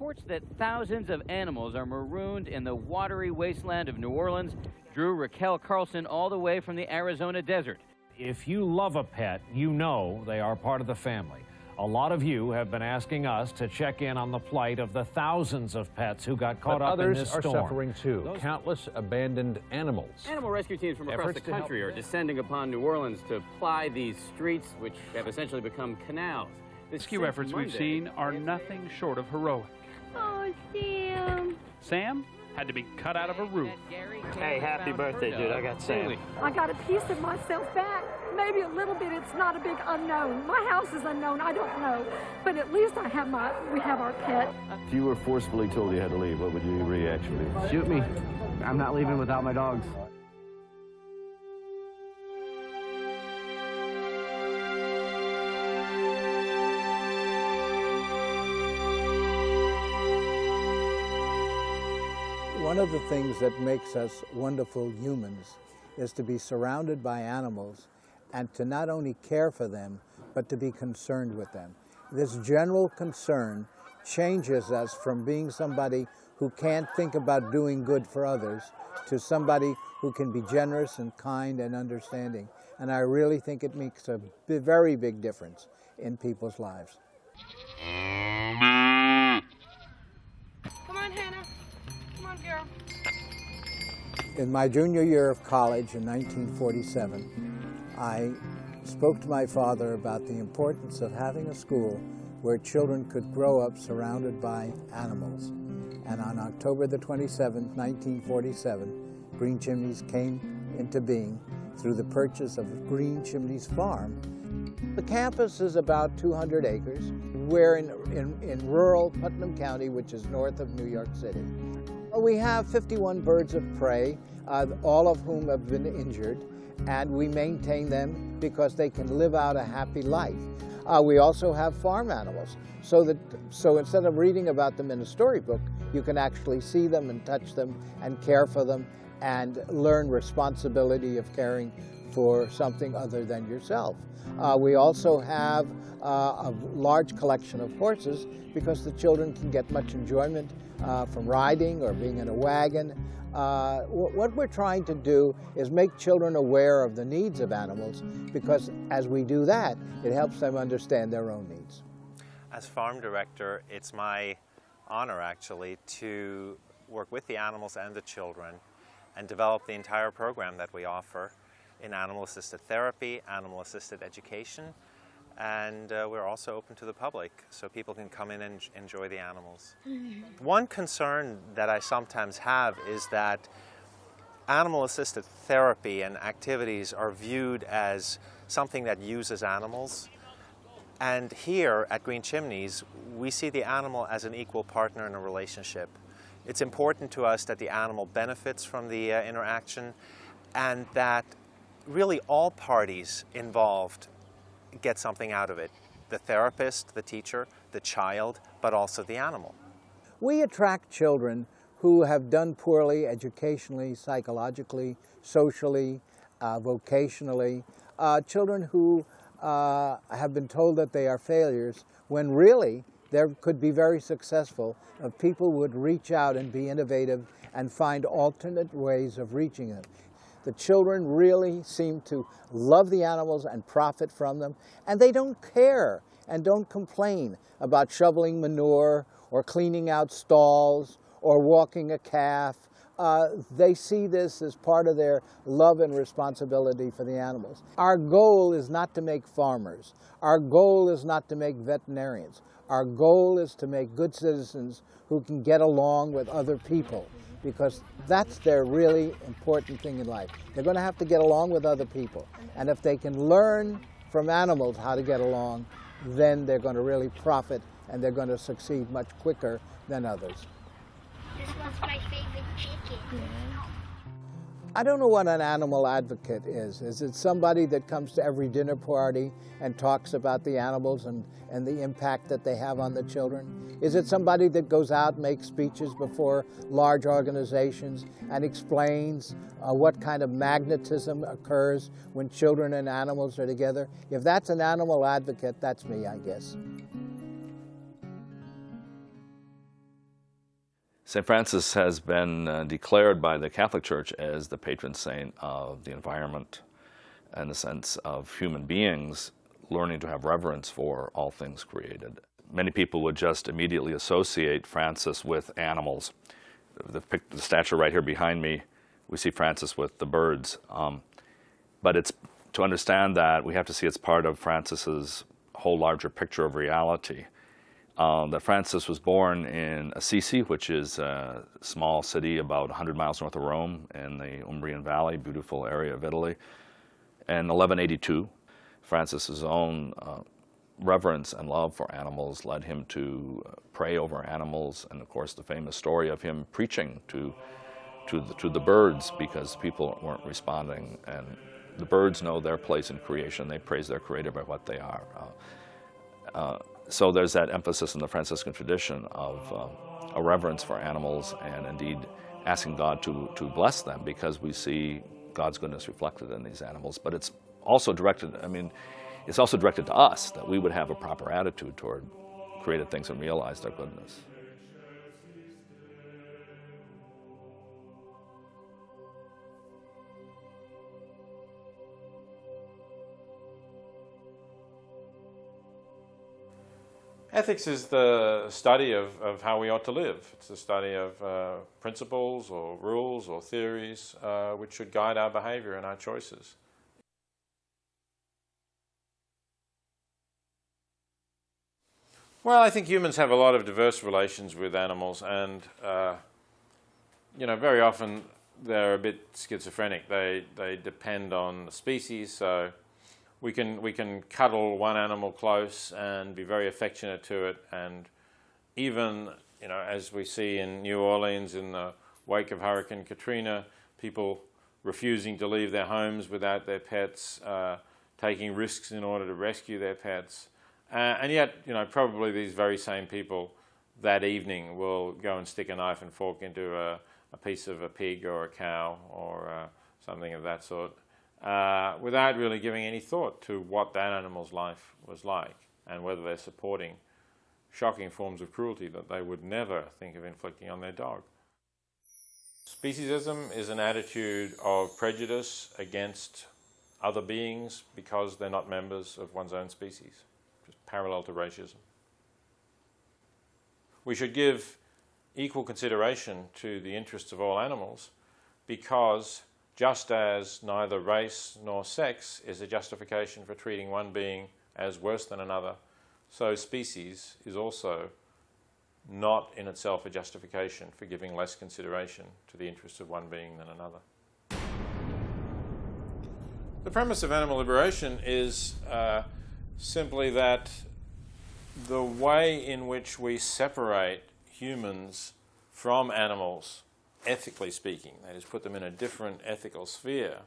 Reports that thousands of animals are marooned in the watery wasteland of New Orleans drew Raquel Carlson all the way from the Arizona desert. If you love a pet, you know they are part of the family. A lot of you have been asking us to check in on the plight of the thousands of pets who got caught up in this storm. Others are suffering too. Countless abandoned animals. Animal rescue teams from across the country are descending upon New Orleans to ply these streets, which have essentially become canals. Rescue efforts we've seen are nothing short of heroic. Oh, Sam. Sam had to be cut out of a roof. Hey, happy birthday, dude. I got Sam. I got a piece of myself back. Maybe a little bit. It's not a big unknown. My house is unknown. I don't know. But at least we have our pet. If you were forcefully told you had to leave, what would your reaction be? Shoot me. I'm not leaving without my dogs. One of the things that makes us wonderful humans is to be surrounded by animals and to not only care for them, but to be concerned with them. This general concern changes us from being somebody who can't think about doing good for others to somebody who can be generous and kind and understanding. And I really think it makes a very big difference in people's lives. Come on, Hannah. Come on, girl. In my junior year of college in 1947, I spoke to my father about the importance of having a school where children could grow up surrounded by animals. And on October the 27th, 1947, Green Chimneys came into being through the purchase of Green Chimneys Farm. The campus is about 200 acres. We're in rural Putnam County, which is north of New York City. We have 51 birds of prey, all of whom have been injured, and we maintain them because they can live out a happy life. We also have farm animals, so instead of reading about them in a storybook, you can actually see them and touch them and care for them and learn responsibility of caring for something other than yourself. We also have a large collection of horses because the children can get much enjoyment from riding or being in a wagon. What we're trying to do is make children aware of the needs of animals, because as we do that, it helps them understand their own needs. As farm director, it's my honor actually to work with the animals and the children and develop the entire program that we offer in animal-assisted therapy, animal-assisted education, and we're also open to the public so people can come in and enjoy the animals. One concern that I sometimes have is that animal-assisted therapy and activities are viewed as something that uses animals. And here at Green Chimneys, we see the animal as an equal partner in a relationship. It's important to us that the animal benefits from the interaction and that really all parties involved get something out of it. The therapist, the teacher, the child, but also the animal. We attract children who have done poorly educationally, psychologically, socially, vocationally, children who have been told that they are failures, when really they could be very successful if people would reach out and be innovative and find alternate ways of reaching them. The children really seem to love the animals and profit from them, and they don't care and don't complain about shoveling manure or cleaning out stalls or walking a calf. They see this as part of their love and responsibility for the animals. Our goal is not to make farmers. Our goal is not to make veterinarians. Our goal is to make good citizens who can get along with other people, because that's their really important thing in life. They're going to have to get along with other people. And if they can learn from animals how to get along, then they're going to really profit and they're going to succeed much quicker than others. This one's my favorite chicken. I don't know what an animal advocate is. Is it somebody that comes to every dinner party and talks about the animals and the impact that they have on the children? Is it somebody that goes out and makes speeches before large organizations and explains what kind of magnetism occurs when children and animals are together? If that's an animal advocate, that's me, I guess. St. Francis has been declared by the Catholic Church as the patron saint of the environment and the sense of human beings learning to have reverence for all things created. Many people would just immediately associate Francis with animals. The statue right here behind me, we see Francis with the birds. But it's to understand that we have to see it's part of Francis's whole larger picture of reality. That Francis was born in Assisi, which is a small city about 100 miles north of Rome in the Umbrian Valley, beautiful area of Italy. In 1182, Francis's own reverence and love for animals led him to pray over animals, and of course the famous story of him preaching to the birds because people weren't responding, and the birds know their place in creation. They praise their creator by what they are. So there's that emphasis in the Franciscan tradition of a reverence for animals and indeed asking God to bless them because we see God's goodness reflected in these animals. But it's also directed, it's also directed to us that we would have a proper attitude toward created things and realize their goodness. Ethics is the study of how we ought to live. It's the study of principles or rules or theories which should guide our behavior and our choices. Well, I think humans have a lot of diverse relations with animals, and very often they're a bit schizophrenic. They depend on the species, so we can cuddle one animal close and be very affectionate to it, and even as we see in New Orleans in the wake of Hurricane Katrina, people refusing to leave their homes without their pets, taking risks in order to rescue their pets. And yet, probably these very same people that evening will go and stick a knife and fork into a piece of a pig or a cow or something of that sort, without really giving any thought to what that animal's life was like and whether they're supporting shocking forms of cruelty that they would never think of inflicting on their dog. Speciesism is an attitude of prejudice against other beings because they're not members of one's own species, just parallel to racism. We should give equal consideration to the interests of all animals because just as neither race nor sex is a justification for treating one being as worse than another, so species is also not in itself a justification for giving less consideration to the interests of one being than another. The premise of animal liberation is simply that the way in which we separate humans from animals, ethically speaking, that is, put them in a different ethical sphere,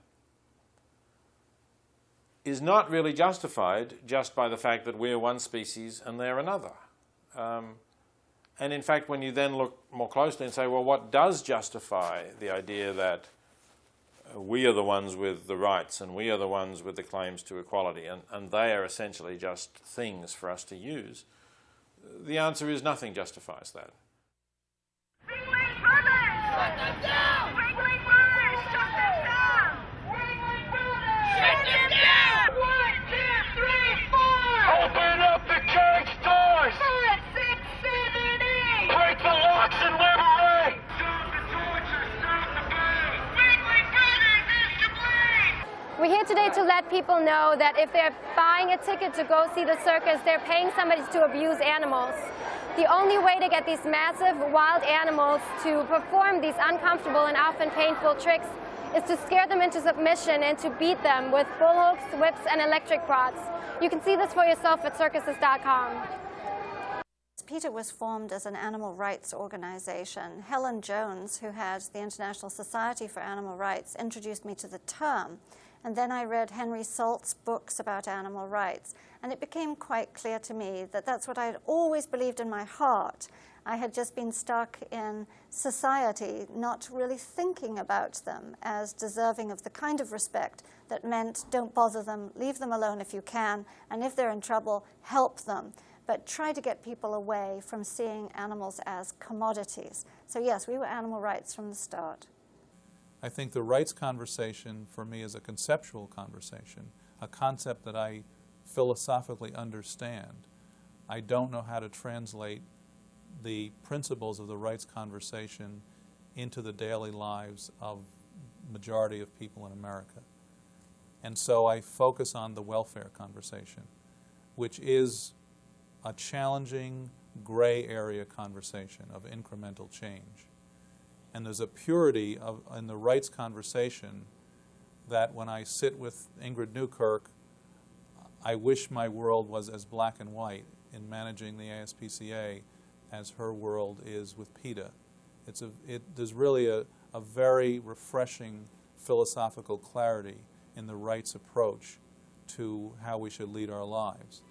is not really justified just by the fact that we're one species and they're another. And in fact, when you then look more closely and say, well, what does justify the idea that we are the ones with the rights and we are the ones with the claims to equality and they are essentially just things for us to use, the answer is nothing justifies that. Shut them down! Ringling Brothers, shut them down! Ringling Brothers! Shut them down! 1, 2, 3, 4! Open up the cage doors! 5, 6, 7, 8! Break the locks and liberate! Stop the torture! Stop the pain! Ringling Brothers is to blame! We're here today to let people know that if they're buying a ticket to go see the circus, they're paying somebody to abuse animals. The only way to get these massive wild animals to perform these uncomfortable and often painful tricks is to scare them into submission and to beat them with bullhooks, whips, and electric rods. You can see this for yourself at circuses.com. PETA was formed as an animal rights organization. Helen Jones, who had the International Society for Animal Rights, introduced me to the term. And then I read Henry Salt's books about animal rights. And it became quite clear to me that that's what I had always believed in my heart. I had just been stuck in society, not really thinking about them as deserving of the kind of respect that meant don't bother them, leave them alone if you can, and if they're in trouble, help them. but try to get people away from seeing animals as commodities. So yes, we were animal rights from the start. I think the rights conversation for me is a conceptual conversation, a concept that I philosophically understand. I don't know how to translate the principles of the rights conversation into the daily lives of the majority of people in America. And so I focus on the welfare conversation, which is a challenging gray area conversation of incremental change. And there's a purity in the rights conversation that when I sit with Ingrid Newkirk, I wish my world was as black and white in managing the ASPCA as her world is with PETA. There's really a very refreshing philosophical clarity in the rights approach to how we should lead our lives.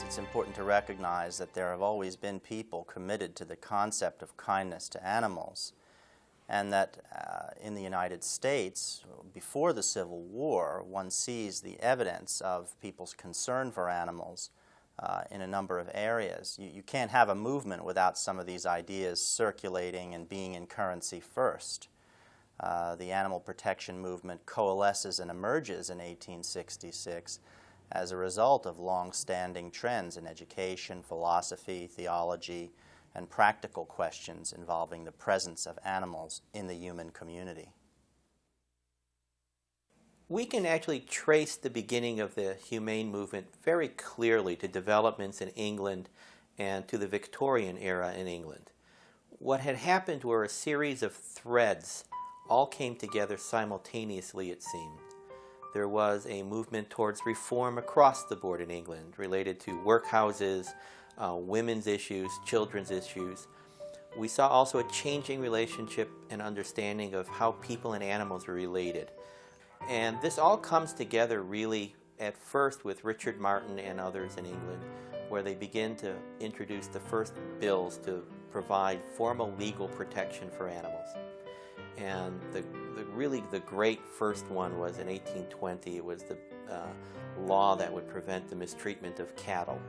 It's important to recognize that there have always been people committed to the concept of kindness to animals, and that in the United States, before the Civil War, one sees the evidence of people's concern for animals in a number of areas. You can't have a movement without some of these ideas circulating and being in currency first. The animal protection movement coalesces and emerges in 1866 as a result of long-standing trends in education, philosophy, theology, and practical questions involving the presence of animals in the human community. We can actually trace the beginning of the humane movement very clearly to developments in England and to the Victorian era in England. What had happened were a series of threads all came together simultaneously, it seemed. There was a movement towards reform across the board in England related to workhouses, women's issues, children's issues. We saw also a changing relationship and understanding of how people and animals were related. And this all comes together really at first with Richard Martin and others in England, where they begin to introduce the first bills to provide formal legal protection for animals. And really the great first one was in 1820. It was the law that would prevent the mistreatment of cattle.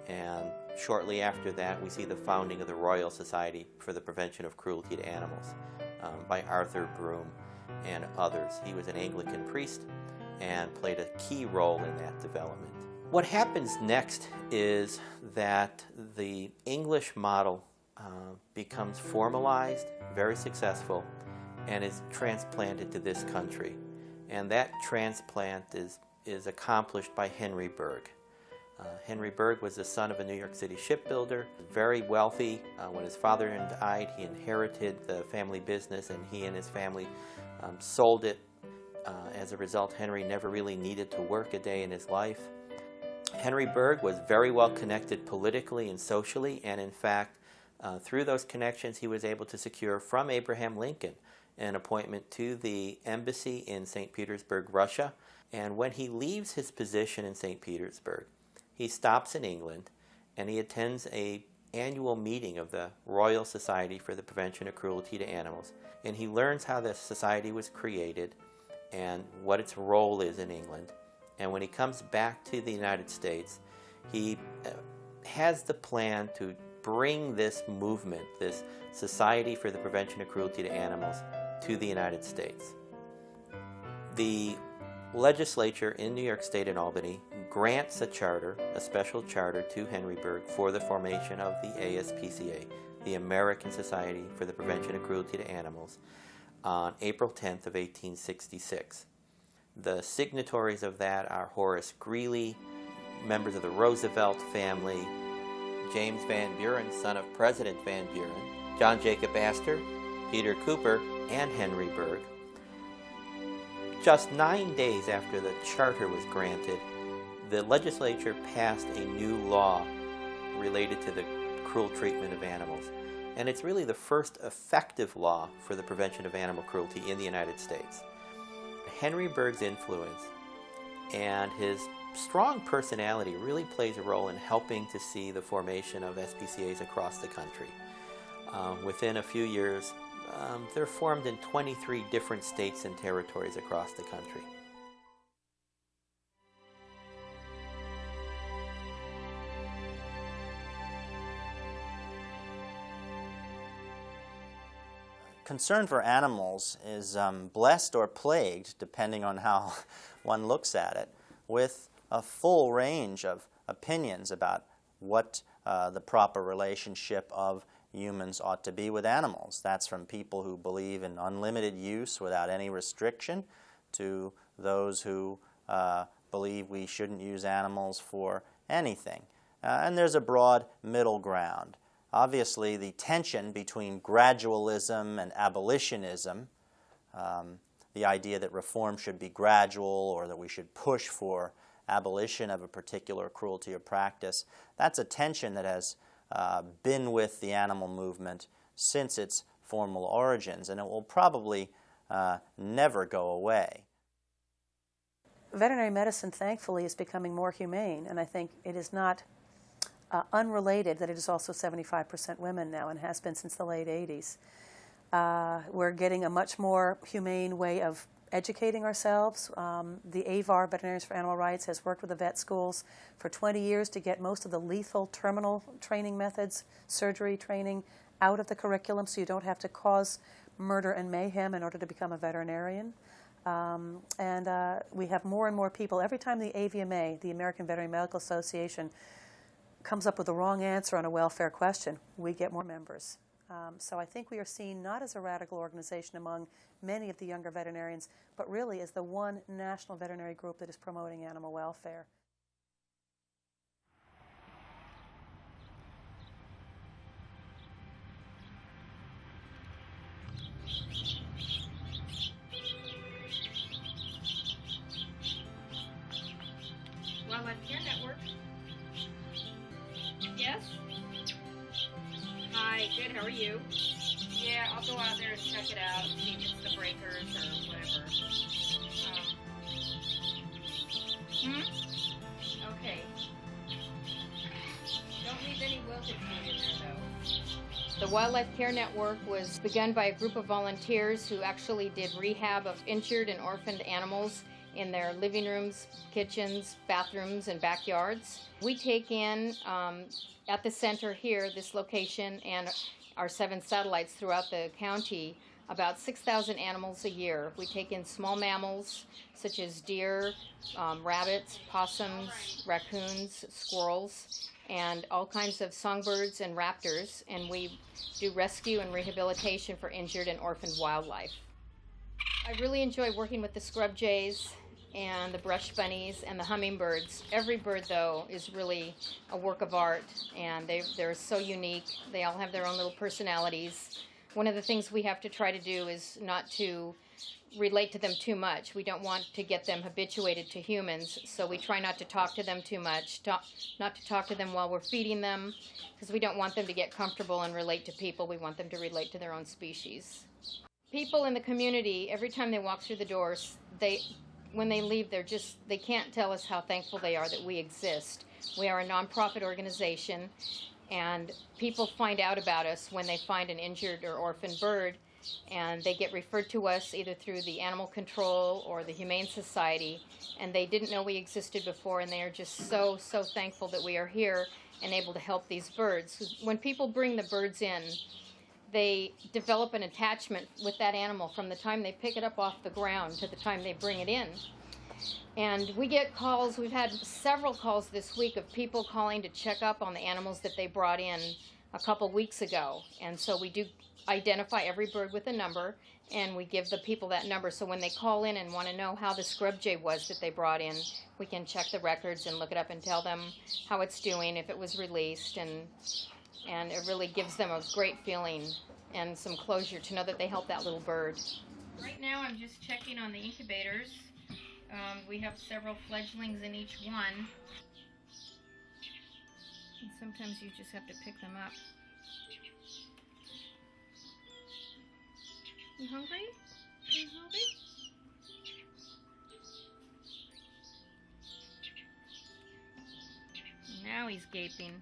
And shortly after that, we see the founding of the Royal Society for the Prevention of Cruelty to Animals by Arthur Broome and others. He was an Anglican priest and played a key role in that development. What happens next is that the English model becomes formalized, very successful, and is transplanted to this country. And that transplant is accomplished by Henry Bergh. Henry Bergh was the son of a New York City shipbuilder, very wealthy. When his father died, he inherited the family business, and he and his family sold it. As a result, Henry never really needed to work a day in his life. Henry Bergh was very well connected politically and socially, and in fact, through those connections, he was able to secure from Abraham Lincoln an appointment to the embassy in St. Petersburg, Russia. And when he leaves his position in St. Petersburg, he stops in England and he attends an annual meeting of the Royal Society for the Prevention of Cruelty to Animals. And he learns how the society was created and what its role is in England. And when he comes back to the United States, he has the plan to bring this movement, this Society for the Prevention of Cruelty to Animals, to the United States. The legislature in New York State and Albany grants a charter, a special charter to Henry Bergh for the formation of the ASPCA, the American Society for the Prevention of Cruelty to Animals, on April 10th of 1866. The signatories of that are Horace Greeley, members of the Roosevelt family, James Van Buren, son of President Van Buren, John Jacob Astor, Peter Cooper, and Henry Bergh. Just 9 days after the charter was granted, the legislature passed a new law related to the cruel treatment of animals. And it's really the first effective law for the prevention of animal cruelty in the United States. Henry Bergh's influence and his strong personality really plays a role in helping to see the formation of SPCAs across the country. Within a few years, They're formed in 23 different states and territories across the country. Concern for animals is blessed or plagued, depending on how one looks at it, with a full range of opinions about what the proper relationship of humans ought to be with animals. That's from people who believe in unlimited use without any restriction to those who believe we shouldn't use animals for anything. And there's a broad middle ground. Obviously, the tension between gradualism and abolitionism, the idea that reform should be gradual or that we should push for abolition of a particular cruelty or practice, that's a tension that has been with the animal movement since its formal origins, and it will probably never go away. Veterinary medicine, thankfully, is becoming more humane, and I think it is not unrelated that it is also 75% women now and has been since the late 80s. We're getting a much more humane way of educating ourselves. The AVAR, Veterinarians for Animal Rights, has worked with the vet schools for 20 years to get most of the lethal terminal training methods, surgery training, out of the curriculum so you don't have to cause murder and mayhem in order to become a veterinarian. We have more and more people. Every time the AVMA, the American Veterinary Medical Association, comes up with the wrong answer on a welfare question, we get more members. So I think we are seen not as a radical organization among many of the younger veterinarians, but really as the one national veterinary group that is promoting animal welfare. Wildlife Care Network. Yes? Hi, good, how are you? Yeah, I'll go out there and check it out, see if it's the breakers or whatever. Okay. Don't leave any wilted food in there, though. The Wildlife Care Network was begun by a group of volunteers who actually did rehab of injured and orphaned animals in their living rooms, kitchens, bathrooms, and backyards. We take in, at the center here, this location, and our 7 satellites throughout the county, about 6,000 animals a year. We take in small mammals such as deer, rabbits, possums, raccoons, squirrels, and all kinds of songbirds and raptors, and we do rescue and rehabilitation for injured and orphaned wildlife. I really enjoy working with the scrub jays and the brush bunnies and the hummingbirds. Every bird, though, is really a work of art, and they're so unique. They all have their own little personalities. One of the things we have to try to do is not to relate to them too much. We don't want to get them habituated to humans, so we try not to talk to them too much, not to talk to them while we're feeding them, because we don't want them to get comfortable and relate to people. We want them to relate to their own species. People in the community, every time they walk through the doors, when they leave, they can't tell us how thankful they are that we exist. We are a nonprofit organization, and people find out about us when they find an injured or orphaned bird, and they get referred to us either through the Animal Control or the Humane Society, and they didn't know we existed before, and they are just so, so thankful that we are here and able to help these birds. When people bring the birds in, they develop an attachment with that animal from the time they pick it up off the ground to the time they bring it in. And we get calls, we've had several calls this week of people calling to check up on the animals that they brought in a couple weeks ago. And so we do identify every bird with a number, and we give the people that number. So when they call in and want to know how the scrub jay was that they brought in, we can check the records and look it up and tell them how it's doing, if it was released, and it really gives them a great feeling and some closure to know that they helped that little bird. Right now I'm just checking on the incubators. We have several fledglings in each one. And sometimes you just have to pick them up. You hungry? You hungry? Now he's gaping.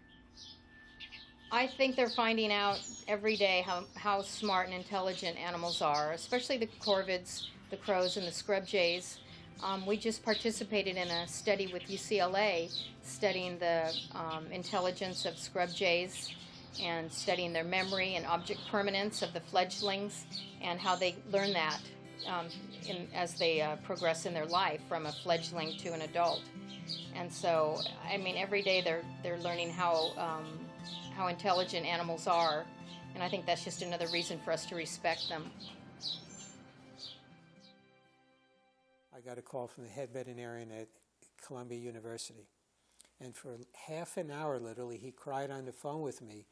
I think they're finding out every day how smart and intelligent animals are, especially the corvids, the crows, and the scrub jays. We just participated in a study with UCLA studying the intelligence of scrub jays and studying their memory and object permanence of the fledglings and how they learn that as they progress in their life from a fledgling to an adult. And so, I mean, every day they're learning how intelligent animals are, and I think that's just another reason for us to respect them. I got a call from the head veterinarian at Columbia University, and for half an hour, literally, he cried on the phone with me,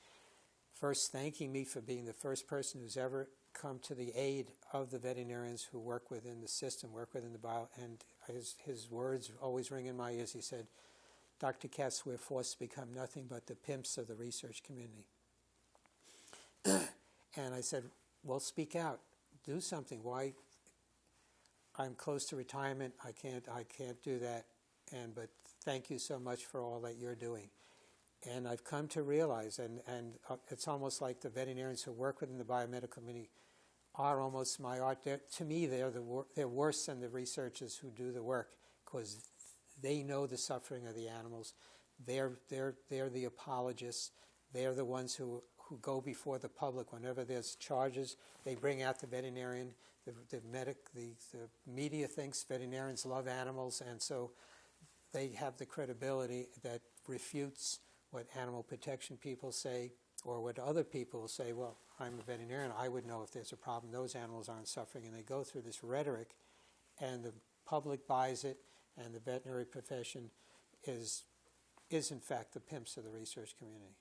first thanking me for being the first person who's ever come to the aid of the veterinarians who work within the system, work within the bio, and his words always ring in my ears. He said, "Dr. Katz, we're forced to become nothing but the pimps of the research community." And I said, well, speak out. Do something. Why? I'm close to retirement. I can't do that. But thank you so much for all that you're doing. And I've come to realize, and it's almost like the veterinarians who work within the biomedical community are almost my art. To me, they're worse than the researchers who do the work, because they know the suffering of the animals. They're the apologists. They're the ones who go before the public whenever there's charges. They bring out the veterinarian. The media thinks veterinarians love animals, and so they have the credibility that refutes what animal protection people say, or what other people say. Well, I'm a veterinarian, I would know if there's a problem. Those animals aren't suffering. And they go through this rhetoric, and the public buys it, and the veterinary profession is in fact the pimps of the research community.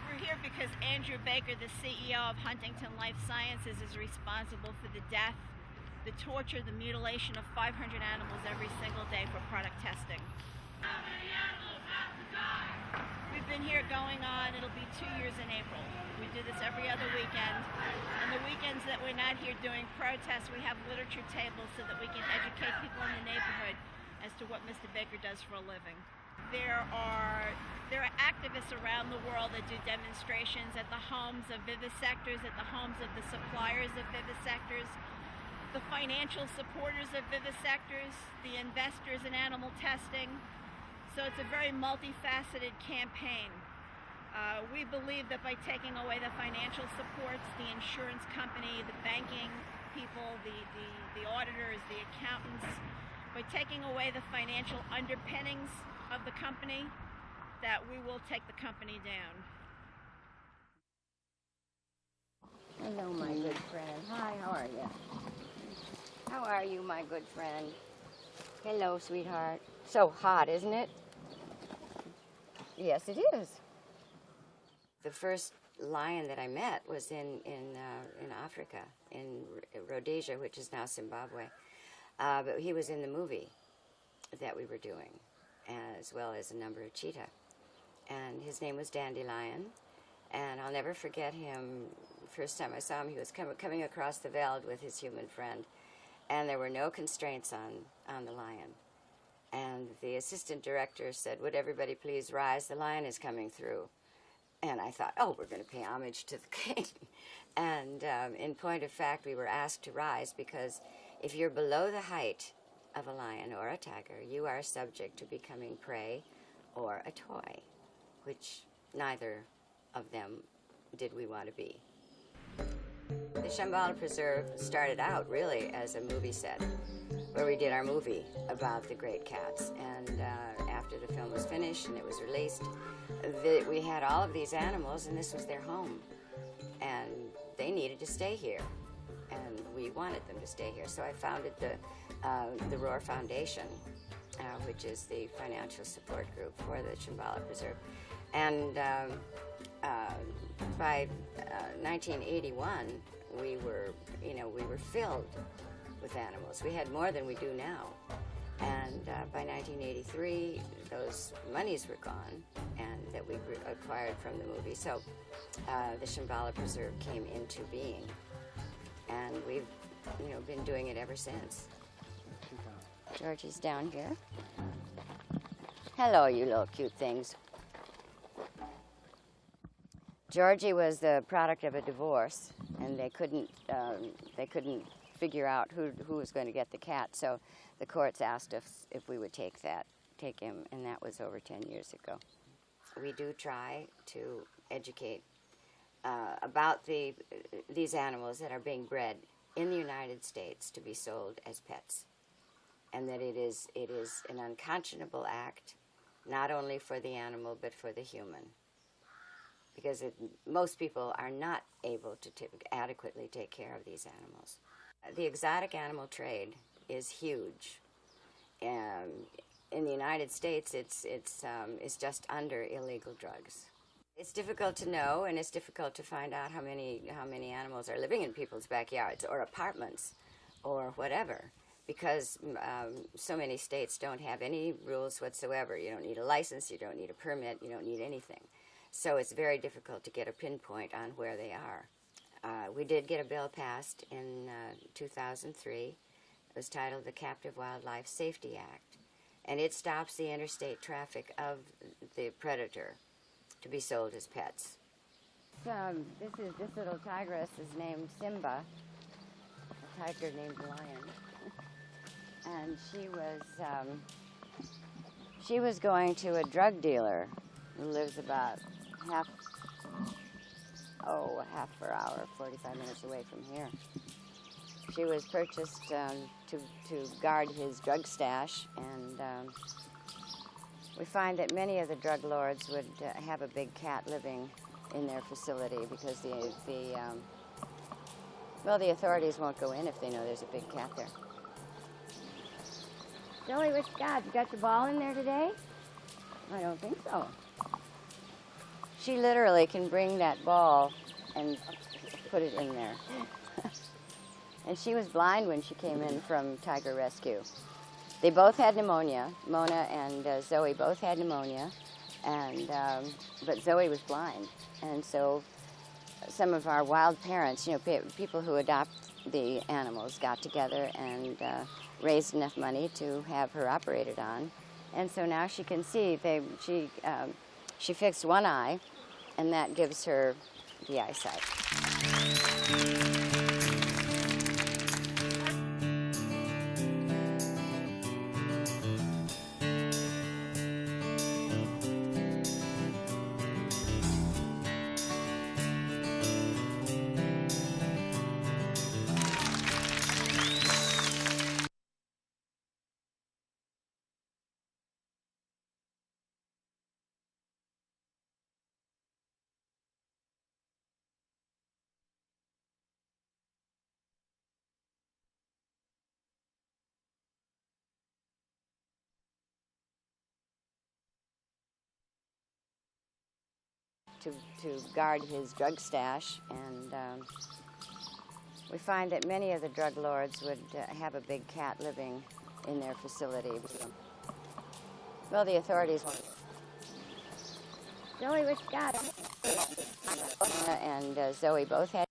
We're here because Andrew Baker, the CEO of Huntington Life Sciences, is responsible for the death, the torture, the mutilation of 500 animals every single day for product testing. How many animals have to die? We've been here going on, it'll be 2 years in April. We do this every other weekend. And the weekends that we're not here doing protests, we have literature tables so that we can educate people in the neighborhood as to what Mr. Baker does for a living. There are activists around the world that do demonstrations at the homes of vivisectors, at the homes of the suppliers of vivisectors, the financial supporters of vivisectors, the investors in animal testing. So it's a very multifaceted campaign. We believe that by taking away the financial supports, the insurance company, the banking people, the auditors, the accountants, by taking away the financial underpinnings of the company, that we will take the company down. Hello, my good friend. Hi, how are you? How are you, my good friend? Hello, sweetheart. So hot, isn't it? Yes, it is. The first lion that I met was in Africa, in Rhodesia, which is now Zimbabwe. But he was in the movie that we were doing, as well as a number of cheetah. And his name was Dandelion, and I'll never forget him. First time I saw him, he was coming across the veld with his human friend, and there were no constraints on the lion. And the assistant director said, "Would everybody please rise? The lion is coming through." And I thought, oh, we're going to pay homage to the king. And in point of fact, we were asked to rise because if you're below the height of a lion or a tiger, you are subject to becoming prey or a toy, which neither of them did we want to be. The Shambhala Preserve started out really as a movie set where we did our movie about the great cats. And after the film was finished and it was released, we had all of these animals, and this was their home. And they needed to stay here, and we wanted them to stay here. So I founded the Roar Foundation, which is the financial support group for the Shambhala Preserve. And by 1981, we were filled with animals. We had more than we do now. And by 1983, those monies were gone, and that we acquired from the movie. So the Shambhala Preserve came into being, and we've been doing it ever since. Georgie's down here. Hello, you little cute things. Georgie was the product of a divorce, and they couldn't figure out who was going to get the cat. So the courts asked us if we would take him, and that was over 10 years ago. We do try to educate about these animals that are being bred in the United States to be sold as pets, and that it is an unconscionable act, not only for the animal but for the human, because most people are not able to adequately take care of these animals. The exotic animal trade is huge. In the United States, it's just under illegal drugs. It's difficult to know, and it's difficult to find out how many animals are living in people's backyards or apartments or whatever, because so many states don't have any rules whatsoever. You don't need a license, you don't need a permit, you don't need anything. So it's very difficult to get a pinpoint on where they are. We did get a bill passed in 2003. It was titled the Captive Wildlife Safety Act, and it stops the interstate traffic of the predator to be sold as pets. This little tigress is named Simba, a tiger named Lion, and she was going to a drug dealer who lives about half per hour, 45 minutes away from here. She was purchased to guard his drug stash, and we find that many of the drug lords would have a big cat living in their facility because the authorities won't go in if they know there's a big cat there. Zoe, what you got? You got your ball in there today? I don't think so. She literally can bring that ball and put it in there. And she was blind when she came in from Tiger Rescue. They both had pneumonia. Mona and Zoe both had pneumonia, but Zoe was blind. And so some of our wild parents, people who adopt the animals, got together and raised enough money to have her operated on. And so now she can see. She fixed one eye, and that gives her the eyesight. To guard his drug stash, and we find that many of the drug lords would have a big cat living in their facility. Well, the authorities won't. Zoe, what you got? And Zoe both had